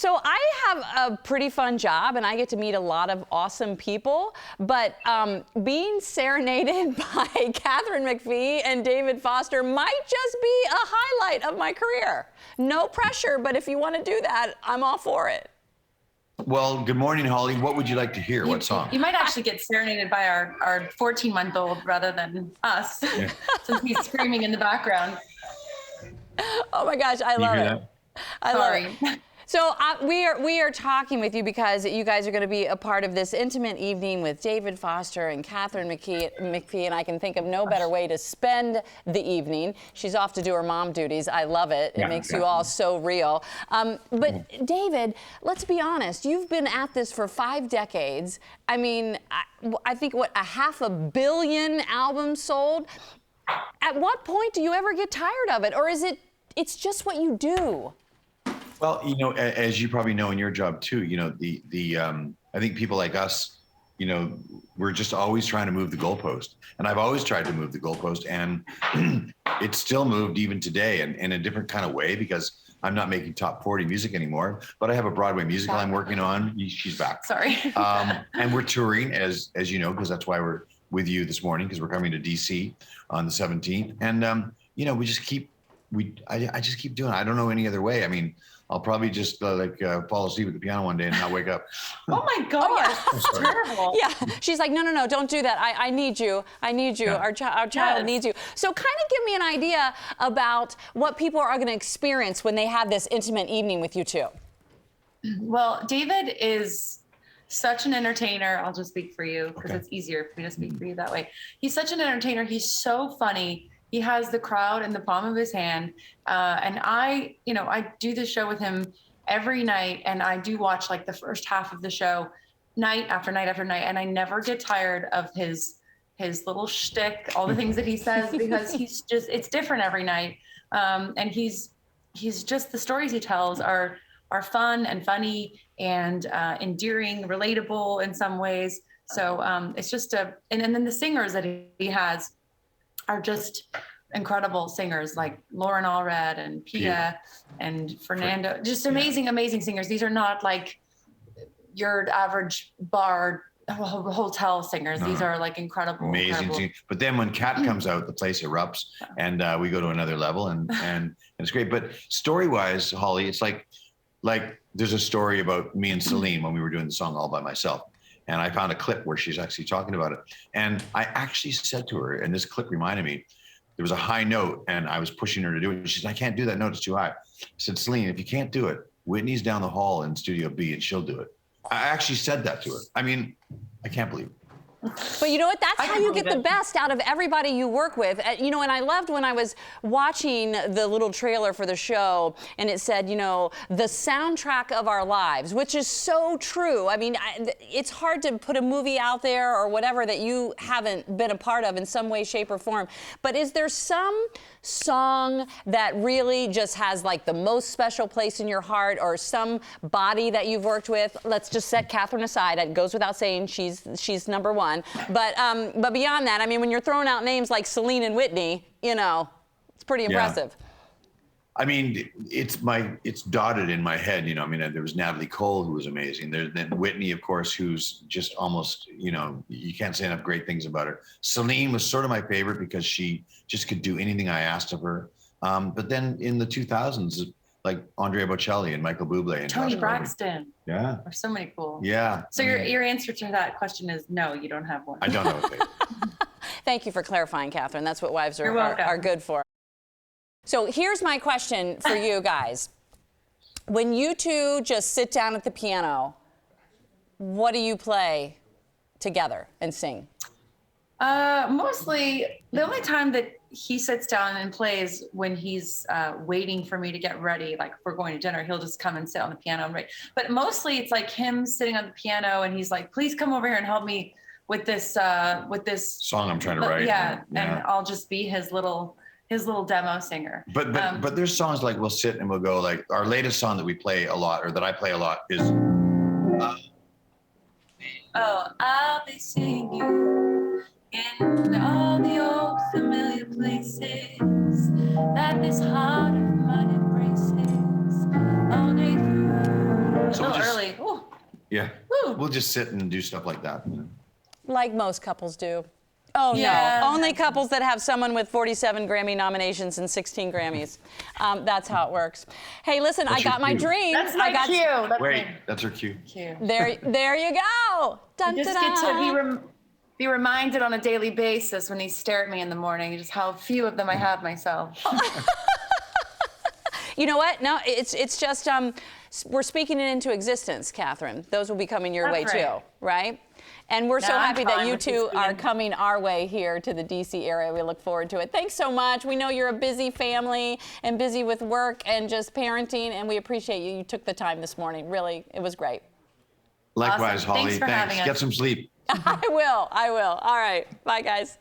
So I have a pretty fun job, and I get to meet a lot of awesome people, but being serenaded by Katharine McPhee and David Foster might just be a highlight of my career. No pressure, but if you want to do that, I'm all for it. Well, good morning, Holly. What would you like to hear? What song? You might actually get serenaded by our 14-month-old rather than us, yeah. Since he's screaming in the background. Oh my gosh, I love it. I love it. So we are talking with you because you guys are going to be a part of this intimate evening with David Foster and Katharine McPhee, and I can think of no better way to spend the evening. She's off to do her mom duties. I love it. It makes you all so real. But David, let's be honest. You've been at this for 5 decades. I mean, I think, what, 500 million albums sold? At what point do you ever get tired of it? Or is it's just what you do? Well, you know, as you probably know in your job too, you know, I think people like us, you know, we're just always trying to move the goalpost. And I've always tried to move the goalpost, and it's still moved even today, and in a different kind of way, because I'm not making top 40 music anymore, but I have a Broadway musical I'm working on. She's back. Sorry. And we're touring, as you know, because that's why we're with you this morning, because we're coming to DC on the 17th. And, you know, I just keep doing it. I don't know any other way. I mean, I'll probably just fall asleep at the piano one day and not wake up. Oh my gosh, that's terrible. Yeah, she's like, no, don't do that. I need you. I need you. Yeah. Our child needs you. So kind of give me an idea about what people are going to experience when they have this intimate evening with you two. Well, David is such an entertainer. I'll just speak for you because it's easier for me to speak for you that way. He's such an entertainer. He's so funny. He has the crowd in the palm of his hand. And I do this show with him every night, and I do watch like the first half of the show night after night after night. And I never get tired of his little shtick, all the things that he says, because it's different every night. And he's just, the stories he tells are fun and funny and endearing, relatable in some ways. So it's just and then the singers that he has are just incredible singers, like Lauren Allred and Pia and Fernando, just amazing singers. These are not like your average bar hotel singers. These are like incredible. Singers. But then when Kat comes out, the place erupts, and we go to another level, and it's great. But story-wise, Holly, it's like there's a story about me and Celine when we were doing the song All By Myself. And I found a clip where she's actually talking about it. And I actually said to her, and this clip reminded me, there was a high note and I was pushing her to do it. And she said, I can't do that note, it's too high. I said, Celine, if you can't do it, Whitney's down the hall in Studio B and she'll do it. I actually said that to her. I mean, I can't believe it. But you know what? That's how you get the best out of everybody you work with. You know, and I loved when I was watching the little trailer for the show, and it said, you know, the soundtrack of our lives, which is so true. I mean, it's hard to put a movie out there or whatever that you haven't been a part of in some way, shape, or form. But is there some song that really just has like the most special place in your heart, or some body that you've worked with? Let's just set Katharine aside. It goes without saying she's number one. But beyond that, I mean, when you're throwing out names like Celine and Whitney, you know, it's pretty impressive. I mean, it's dotted in my head, you know. I mean, there was Natalie Cole, who was amazing. Then Whitney, of course, who's just almost, you know, you can't say enough great things about her. Celine was sort of my favorite because she just could do anything I asked of her. But then in the 2000s, like Andrea Bocelli and Michael Bublé and Tony Braxton. Yeah. Are so many cool. Yeah. So your answer to that question is no, you don't have one. I don't know. Thank you for clarifying, Katharine. That's what wives are good for. So here's my question for you guys. When you two just sit down at the piano, what do you play together and sing? Mostly, the only time that he sits down and plays when he's waiting for me to get ready, like if we're going to dinner, he'll just come and sit on the piano and write. But mostly it's like him sitting on the piano and he's like, please come over here and help me with this song I'm trying to write. Yeah, and I'll just be his little demo singer. But there's songs like we'll sit and we'll go, like our latest song that we play a lot, or that I play a lot, is I'll be seeing you in all the old familiar places that this heart of mine embraces all day through. a So little we'll just- early. Ooh. Yeah. Woo. We'll just sit and do stuff like that. Like most couples do. Oh Yeah. no, only couples that have someone with 47 Grammy nominations and 16 Grammys. That's how it works. Hey, listen, That's I got your my cue. dream. That's my cue. That's Wait, my that's her cue. cue. There you go. Dun, You just dun, get to dun. be reminded on a daily basis when you stare at me in the morning just how few of them I have myself. You know what? No, it's just we're speaking it into existence, Katharine. Those will be coming your way That's too, right. right? And we're so No, I'm happy that fine you with two this are being- coming our way here to the DC area. We look forward to it. Thanks so much. We know you're a busy family and busy with work and just parenting, and we appreciate you. You took the time this morning. Really, it was great. Likewise, Awesome. Holly. Thanks for having us. Get some sleep. I will. All right. Bye, guys.